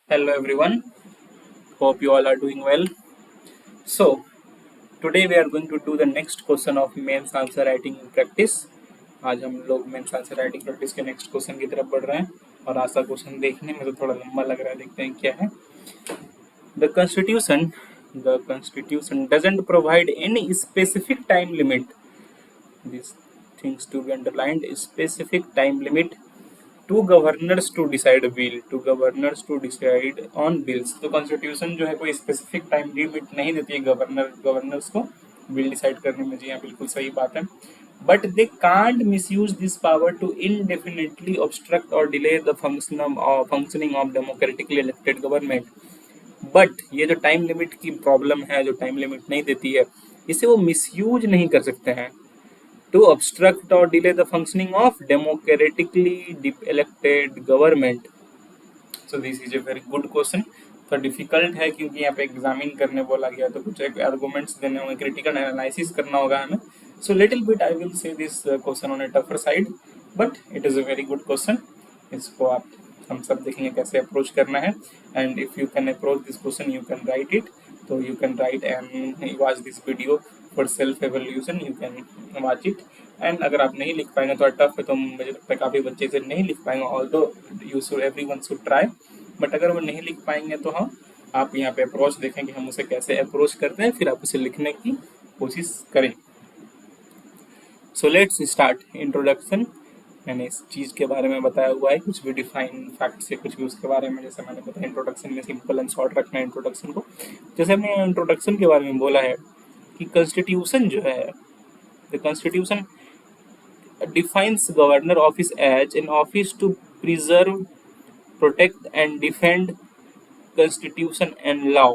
Hello everyone, hope you all are doing well. So, today we are going to do the next question of mains answer writing practice. आज हम लोग mains answer writing practice के next question की तरफ बढ़ रहे हैं और आज का क्वेश्चन देखने में तो थोड़ा लंबा लग रहा है, देखते हैं क्या है। The constitution, the constitution doesn't provide any specific time limit. These things to be underlined: specific time limit to governors to decide bill, to governors to decide on bills. तो कॉन्स्टिट्यूशन जो है कोई स्पेसिफिक टाइम लिमिट नहीं देती है governors को bill decide करने में। जी हाँ, बिल्कुल सही बात है। But they can't misuse this power to indefinitely obstruct और delay the functioning of democratically elected government. But ये जो टाइम लिमिट की प्रॉब्लम है, जो टाइम लिमिट नहीं देती है, इसे वो मिसयूज नहीं कर सकते हैं to obstruct or delay the functioning of democratically elected government. So this is a very good question. तो डिफिकल्ट है क्योंकि यहाँ पे एग्जामिन करने बोला गया, तो कुछ एक आर्गुमेंट्स देने होंगे, क्रिटिकल एनालिसिस करना होगा हमें। So little bit I will say this question on a tougher side, but it is a very good question. इसको आप हम सब देखेंगे कैसे अप्रोच करना है। And if you can approach this question you can write it, तो you can write and watch this video for self evaluation, you can watch it. And अगर आप नहीं लिख पाएंगे तो टफ है, तो मुझे लगता है काफ़ी बच्चे से नहीं लिख पाएंगे, although you should everyone should try. But अगर वो नहीं लिख पाएंगे तो हाँ, आप यहाँ पे अप्रोच देखेंगे हम उसे कैसे अप्रोच करते हैं, फिर आप उसे लिखने की कोशिश करें। So let's start introduction. मैंने इस चीज़ के बारे में बताया हुआ है, कुछ भी डिफाइन फैक्ट से कुछ भी उसके बारे में, जैसे मैंने बताया इंट्रोडक्शन में सिंपल एंड शॉर्ट रखना है इंट्रोडक्शन को। जैसे हमने इंट्रोडक्शन के बारे में बोला है कि कॉन्स्टिट्यूशन जो है, the constitution defines governor office as an office to preserve, protect and defend constitution and law.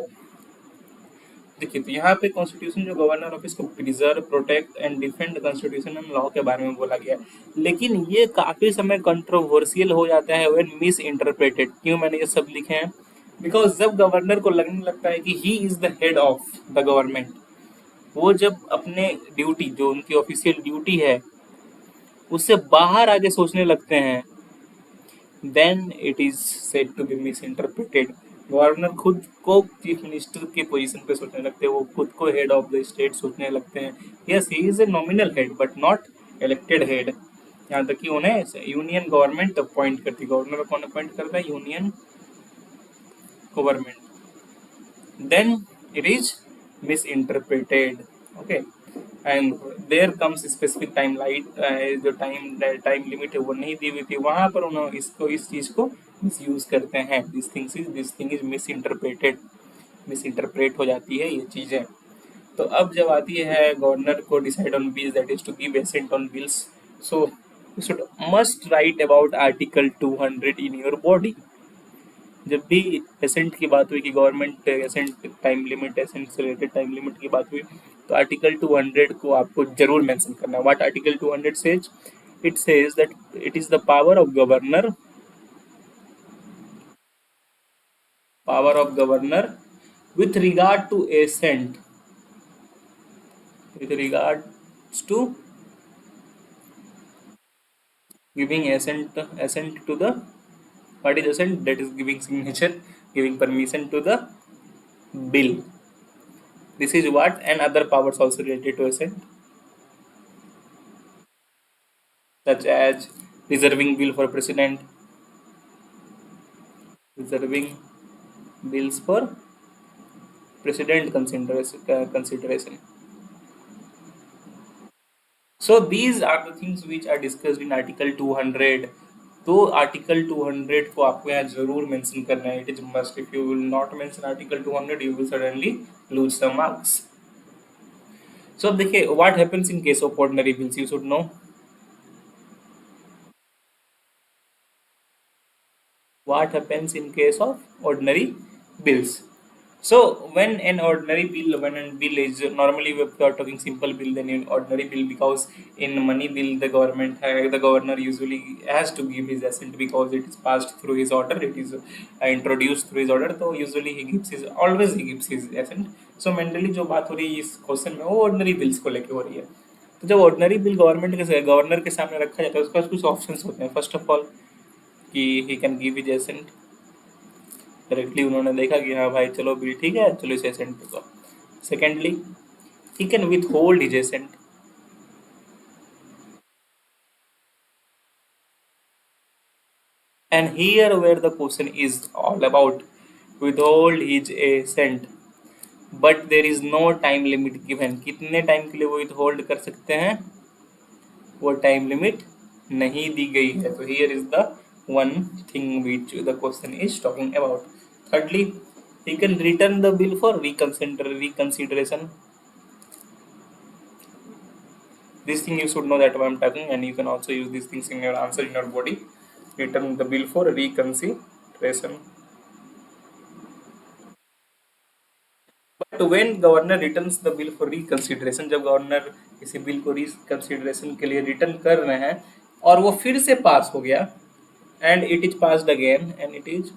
देखिए, तो यहाँ पे कॉन्स्टिट्यूशन जो गवर्नर ऑफिस को preserve, protect and defend constitution and law के बारे में बोला गया है, लेकिन ये काफी समय कंट्रोवर्शियल हो जाता है व्हेन मिस इंटरप्रेटेड। क्यों मैंने ये सब लिखे हैं? बिकॉज जब गवर्नर को लगने लगता है कि he is the head of the government, वो जब अपने ड्यूटी, जो उनकी ऑफिशियल ड्यूटी है, उससे बाहर आगे सोचने लगते हैं, then it is said to be misinterpreted. Governor खुद को चीफ मिनिस्टर की पोजीशन पे सोचने लगते हैं, वो खुद को हेड ऑफ द स्टेट सोचने लगते हैं। Yes, he is a nominal head but not elected head. यहाँ तक कि उन्हें यूनियन गवर्नमेंट अपॉइंट करती है। गवर्नर कौन अपॉइंट करता है? Union government. Then it is misinterpreted. Okay, and there comes specific time light, जो टाइम लिमिट है वो नहीं दी हुई थी, वहां पर उन्होंने इसको, इस चीज को मिस यूज करते हैं। This thing is miss interpreted, miss interpret हो जाती है ये चीजें। तो अब जब आती है गवर्नर को decide on bills, that is to give assent on bills, so you should must write about article 200 in your body. जब भी एसेंट की बात हुई कि government assent time limit, assent से रिलेटेड टाइम लिमिट की बात हुई, तो आर्टिकल 200 को आपको जरूर मेंशन करना है। What article 200 says? It says that it is the power of governor with regard to assent, with regards to giving assent to the, what is assent? That is giving signature, giving permission to the bill. This is what, and other powers also related to assent, such as reserving bill for president, reserving bills for president consideration. So these are the things which are discussed in article 200. तो article 200 को आपको यहाँ जरूर mention करना है, it is must. If you will not mention article 200 you will suddenly lose some marks. So अब देखिए, what happens in case of ordinary bills, you should know what happens in case of ordinary bills. So when an ordinary bill, when a bill is, normally we are talking simple bill, then in ordinary bill, because in money bill the governor usually has to give his assent because it is passed through his order, it is introduced through his order, so usually he gives his, always he gives his assent. So mainly जो बात हो रही है इस question में, वो ordinary bills को लेके हो रही है। तो जब ऑर्डिनरी बिल गवर्नर के सामने रखा जाता है, उसके पास कुछ ऑप्शंस होते हैं। फर्स्ट ऑफ ऑल कि he can give his assent, directly उन्होंने देखा कि हाँ भाई चलो बिल ठीक है, चलो इसे एसेंट दे दो। Secondly, he can withhold his assent. And here where the question is all about withhold his assent, but there is no time limit given. कितने टाइम के लिए वो withhold कर सकते हैं, वो टाइम लिमिट नहीं दी गई है। तो here is the one thing which the question is talking about. Thirdly, he can return the bill for reconsideration. This thing you should know that I'm talking, and you can also use these things in your answer in your body. Return the bill for reconsideration. But when governor returns the bill for reconsideration, जब governor किसी bill को reconsideration के लिए return कर रहे हैं और वो फिर से पास हो गया, and it is passed again, and it is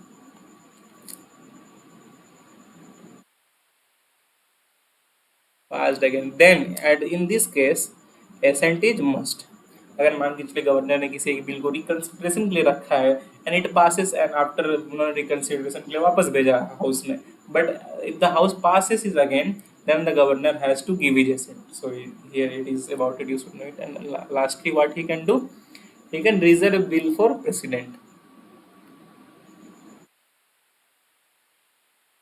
passed again, then and in this case assent is must. अगर मान के चलिए गवर्नर ने किसी एक बिल को रिकंसिडरेशन के लिए रखा है and it passes, and after उन्होंने रिकंसिडरेशन के लिए वापस भेजा हाउस में, but if the house passes is again, then the governor has to give his assent. So here it is about it, you should know it. And lastly, what he can do, he can reserve bill for president.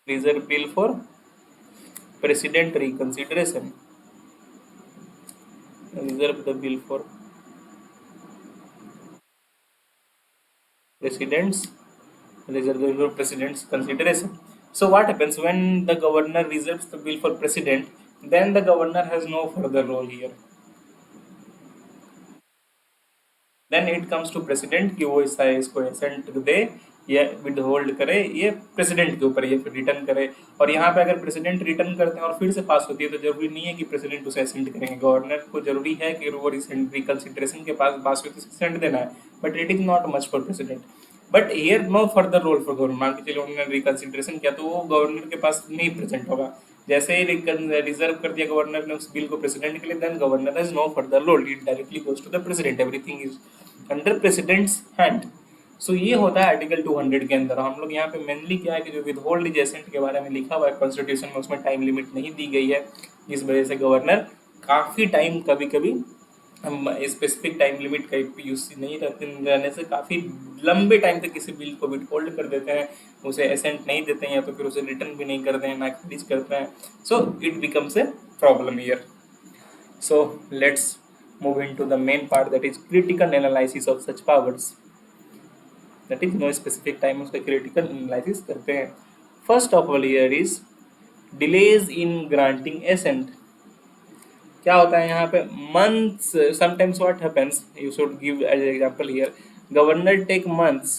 Reserve bill for president reconsideration. Reserve the bill for president's reserve the bill for president's consideration. So what happens when the governor reserves the bill for president? Then the governor has no further role here. Then it comes to president कि वो इसको accent दे या with hold करे, ये president के ऊपर, ये फिर रिटर्न करे। और यहाँ पे अगर प्रेसिडेंट रिटर्न करते हैं और फिर से पास होती है तो जरूरी नहीं है कि प्रेसिडेंट उसे एसेंट करेंगे। गवर्नर को जरूरी है कि वो रिकंसिडरेशन के पास पास हुई तो एसेंट देना है, but it is not much for president. But here no further role for governor. मान के चलिए उन्होंने रिकंसिडरेशन किया तो वो गवर्नर के पास नहीं प्रेजेंट होगा। जैसे ही रिजर्व कर दिया गवर्नर ने उस बिल को प्रेसिडेंट के लिए, then governor has no further role, it directly goes to the president, everything is under president's hand. So ये होता है आर्टिकल 200 के अंदर। हम लोग यहाँ पे मेनली क्या है कि जो विदहोल्ड इज एसेंट के बारे में लिखा हुआ है कॉन्स्टिट्यूशन में, उसमें टाइम लिमिट नहीं दी गई है, जिस वजह से गवर्नर काफ़ी टाइम, कभी कभी हम स्पेसिफिक टाइम लिमिट का यूज नहीं रहने से काफ़ी लंबे टाइम तक किसी बिल को विदहोल्ड कर देते हैं, उसे एसेंट नहीं देते हैं या तो फिर उसे रिटर्न भी नहीं करते हैं, ना खारिज करते हैं। So it becomes a problem here. So let's move into the main part, that is critical analysis of such powers. That is no specific time उसका critical analysis करते हैं। First of all here is delays in granting assent. क्या होता है यहाँ पे months, sometimes what happens, you should give as an example here, governor take months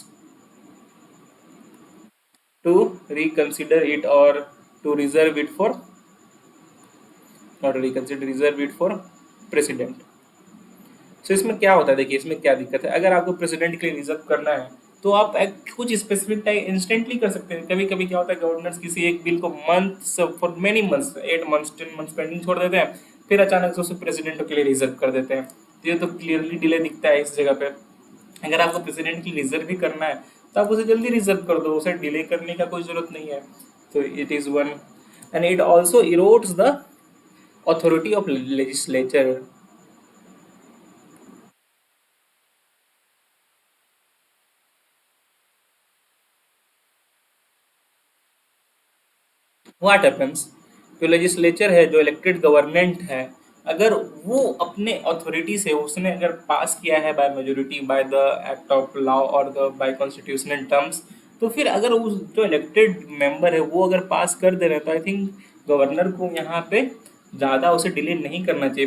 to reconsider it or to reserve it for, not reconsider, reserve it for president. So इसमें क्या होता है, देखिए इसमें क्या दिक्कत है। अगर आपको प्रेसिडेंट के लिए रिजर्व करना है तो आप कुछ स्पेसिफिक टाइम इंस्टेंटली कर सकते हैं। कभी कभी क्या होता है, गवर्नर्स किसी एक बिल को months, for many months, 8 months 10 months pending छोड़ देते हैं, फिर अचानक से उसे प्रेसिडेंट के लिए रिजर्व कर देते हैं। तो ये तो क्लियरली डिले दिखता है इस जगह पे। अगर आपको प्रेसिडेंट के लिए रिजर्व भी करना है तो आप उसे जल्दी रिजर्व कर दो, उसे डिले करने का कोई जरूरत नहीं है। तो it is one, and it also erodes the authority of legislature. What happens, जो लेजिस्लेचर है, जो इलेक्टेड गवर्नमेंट है, अगर वो अपने अथॉरिटी से उसने अगर पास किया है by majority, by the act of law और द बाय कॉन्स्टिट्यूशनल टर्म्स, तो फिर अगर उस जो इलेक्टेड मेंबर है वो अगर पास कर दे रहे हैं तो आई थिंक गवर्नर को यहाँ पे ज़्यादा उसे डिले नहीं करना चाहिए।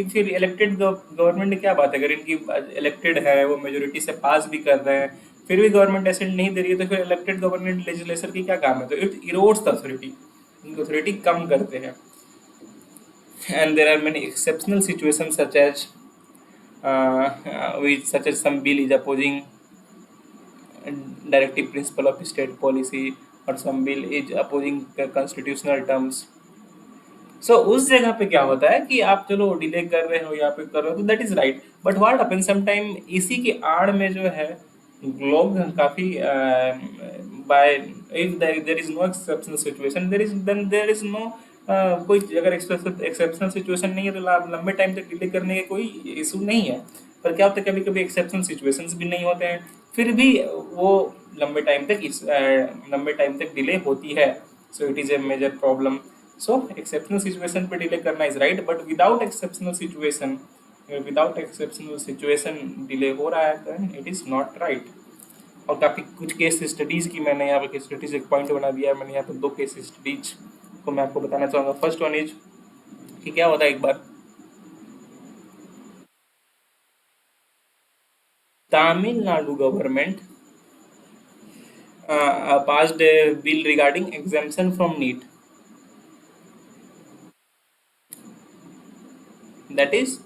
फिर इलेक्टेड गवर्नमेंट क्या बात है, अगर इनकी इलेक्टेड है, वो मेजोरिटी से पास भी कर रहे हैं, फिर भी गवर्नमेंट एसेंट नहीं दे रही है, तो फिर इलेक्टेड गवर्नमेंट लेजिस्लेचर की क्या काम है। तो इट इरोड्स द अथॉरिटी, इनकी अथॉरिटी कम करते हैं। And there are many exceptional situations such as some bill is opposing directive principle of state policy or some bill is opposing constitutional terms. सो उस जगह पे क्या होता है कि आप चलो डिले कर रहे हो या फिर कर रहे हो तो that is right, but what happens sometime इसी की आड़ में जो है लोग काफ़ी by if there is no exceptional situation, there is no कोई अगर एक्सेप्शनल सिचुएशन नहीं है तो लंबे टाइम तक डिले करने के कोई इशू नहीं है। पर क्या होता है, कभी कभी एक्सेप्शनल सिचुएशंस भी नहीं होते हैं, फिर भी वो लंबे टाइम तक डिले होती है। So it is a major problem. So exceptional situation पे डिले करना is right, but without exceptional situation delay हो रहा है तो इट इज नॉट राइट। और काफ़ी कुछ केस स्टडीज़ की मैंने यहाँ पे केस स्टडीज एक पॉइंट बना दिया है। मैंने यहाँ पे 2 केस स्टडीज को मैं आपको बताना चाहूँगा। फर्स्ट वन इज कि क्या होता है, एक बार Tamil Nadu government passed a bill regarding exemption from NEET, that is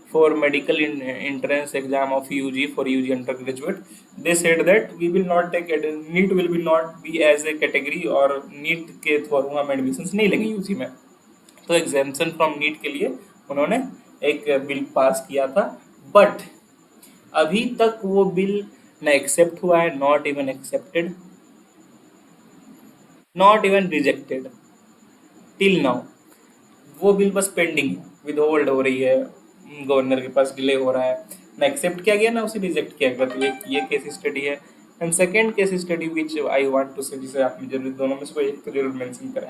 for medical entrance exam of UG for UG undergraduate. They said that we will not take it, NEET will be not be as a category और NEET के through हम admissions नहीं लेंगे UG में। तो एग्जामेशन from NEET के लिए उन्होंने एक बिल पास किया था, बट अभी तक वो बिल न एक्सेप्ट हुआ है, not even accepted, not even rejected till now. वो बिल बस पेंडिंग है, विद होल्ड हो रही है, गवर्नर के पास डिले हो रहा है, ना एक्सेप्ट किया गया ना उसे रिजेक्ट किया गया। तो ये केस स्टडी है। And second case study which I want to say, जिसे आपने जरूर दोनों में से कोई एक तो जरूर मेंशन करें।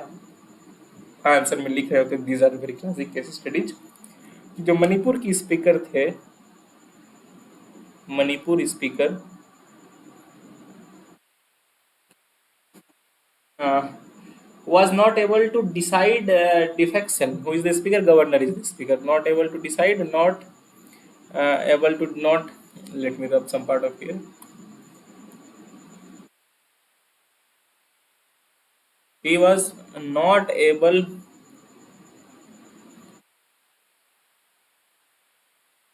आंसर में लिख रहे होते these are very classic case studies. जो मणिपुर की स्पीकर थे, Manipur speaker was not able to decide defection. Who is the speaker? Governor is the speaker. Not able to decide, not able to not. Let me rub some part of here. He was not able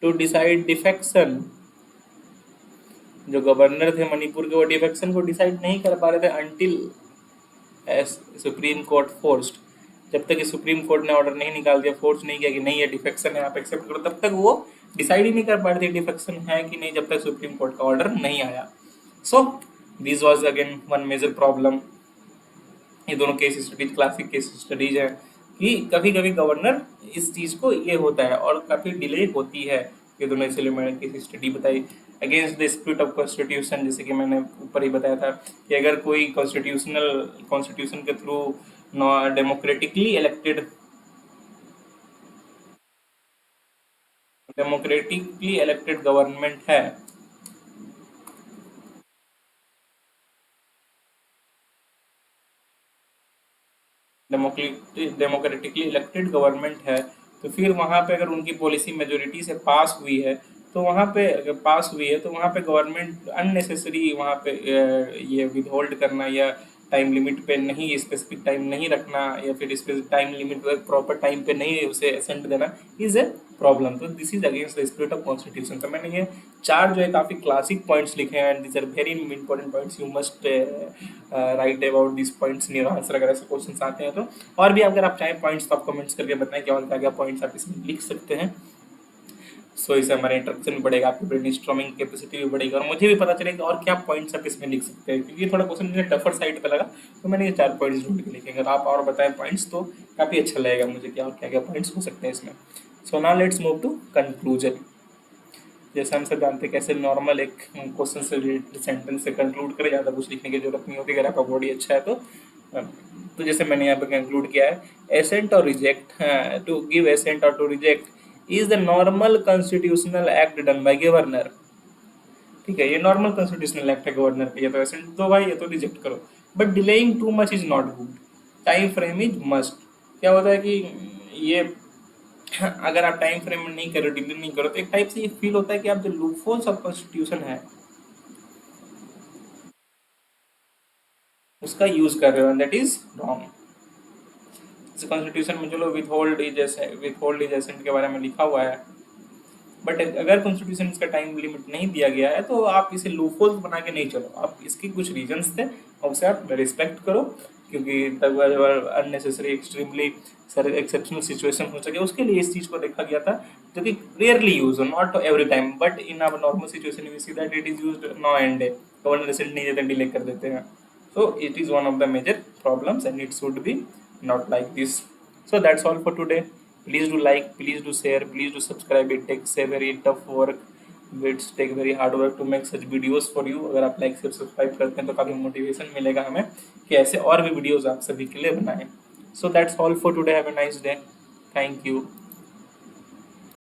to decide defection. जो governor थे मणिपुर के, वो defection को decide नहीं कर पा रहे थे अंटिल सुप्रीम कोर्ट फोर्स्ड। जब तक सुप्रीम कोर्ट ने ऑर्डर नहीं निकाल दिया, फोर्स नहीं किया कि नहीं ये डिफेक्शन है आप एक्सेप्ट करो, तब तक वो डिसाइड ही नहीं कर पा रहे थे डिफेक्शन है कि नहीं, जब तक सुप्रीम कोर्ट का ऑर्डर नहीं आया। So this was again one major problem. ये दोनों case studies classic case studies है कि कभी कभी गवर्नर इस चीज को ये होता है और काफी डिले होती है। ये दोनों इसलिए मैंने केस स्टडी बताई। Against the spirit of constitution, जैसे कि मैंने ऊपर ही बताया था कि अगर कोई कॉन्स्टिट्यूशन के थ्रू डेमोक्रेटिकली इलेक्टेड गवर्नमेंट है, डेमोक्रेटिकली इलेक्टेड गवर्नमेंट है, तो फिर वहाँ पे अगर उनकी पॉलिसी मेजोरिटी से पास हुई है तो वहाँ पे अगर पास हुई है तो वहाँ पे गवर्नमेंट अननेसेसरी वहाँ पे ये विदहोल्ड करना या टाइम लिमिट पे नहीं, स्पेसिफिक टाइम नहीं रखना या फिर specific time limit proper time पे नहीं उसे असेंट देना इज ए प्रॉब्लम। तो this is against the spirit of constitution. तो मैंने ये 4 जो है काफ़ी क्लासिक पॉइंट्स लिखे हैं, and this are very important points. You must write about this points in your answer अगर ऐसे क्वेश्चन आते हैं तो। और भी अगर आप चाहें पॉइंट्स तो आप कमेंट्स करके बताएं कि और क्या क्या पॉइंट्स आप इसमें लिख सकते हैं। सो इससे हमारा इंटरेक्शन भी बढ़ेगा, आपकी ब्रेनस्टॉर्मिंग कैपेसिटी भी बढ़ेगी और मुझे भी पता चलेगा और क्या पॉइंट्स आप इसमें लिख सकते हैं, क्योंकि थोड़ा क्वेश्चन मुझे टफर साइड पे लगा तो मैंने ये 4 पॉइंट्स ढूंढ के लिखे। अगर आप और बताएं पॉइंट्स तो काफ़ी अच्छा लगेगा मुझे क्या और क्या क्या पॉइंट्स हो सकते हैं इसमें। So now let's move to conclusion. जैसे हम सब जानते हैं कैसे नॉर्मल एक क्वेश्चन से रिलेटेड सेंटेंस से कंक्लूड करें, ज़्यादा कुछ लिखने की जरूरत नहीं होती अगर आपका बॉडी अच्छा है तो जैसे मैंने यहाँ पे कंक्लूड किया है, एसेंट और रिजेक्ट, टू गिव एसेंट और to reject is the normal constitutional act done by governor। ठीक है, ये नॉर्मल कॉन्स्टिट्यूशनल एक्ट है गवर्नर का, ये तो एसेंट दो भाई, ये तो रिजेक्ट करो, but delaying too much is not good, time frame is must. क्या होता है कि ये अगर आप टाइम फ्रेम में नहीं करो, डिले नहीं करो, तो एक टाइप से ये फील होता है कि आप जो लूपहोल्स ऑफ कॉन्स्टिट्यूशन है उसका यूज कर रहे हो, and that is wrong. Constitution में चलो विथहोल्ड इज एसेंट के बारे में लिखा हुआ है, बट अगर कॉन्स्टिट्यूशन इसका टाइम लिमिट नहीं दिया गया है तो आप इसे लूपहोल्स बना के नहीं चलो, आप इसके कुछ रीजंस थे और उसे आप रिस्पेक्ट करो, क्योंकि तब अननेसेसरी एक्सट्रीमली एक्सेप्शनल सिचुएशन हो सके उसके लिए इस चीज़ को देखा गया था, जो कि रेयरली यूज हो, not every time, but in our normal situation we see that it is used now and day. Governor result नहीं देते, डिले कर देते हैं. So it is one of the major problems and it should be not like this. So that's all for today. Please do like, please do share, please do subscribe. It takes a very tough work. It's take very hard work to make such videos for you. अगर आप like से subscribe करते हैं तो काफ़ी motivation मिलेगा हमें कि ऐसे और भी वीडियोस आप सभी के लिए बनाएं. So that's all for today. Have a nice day. Thank you.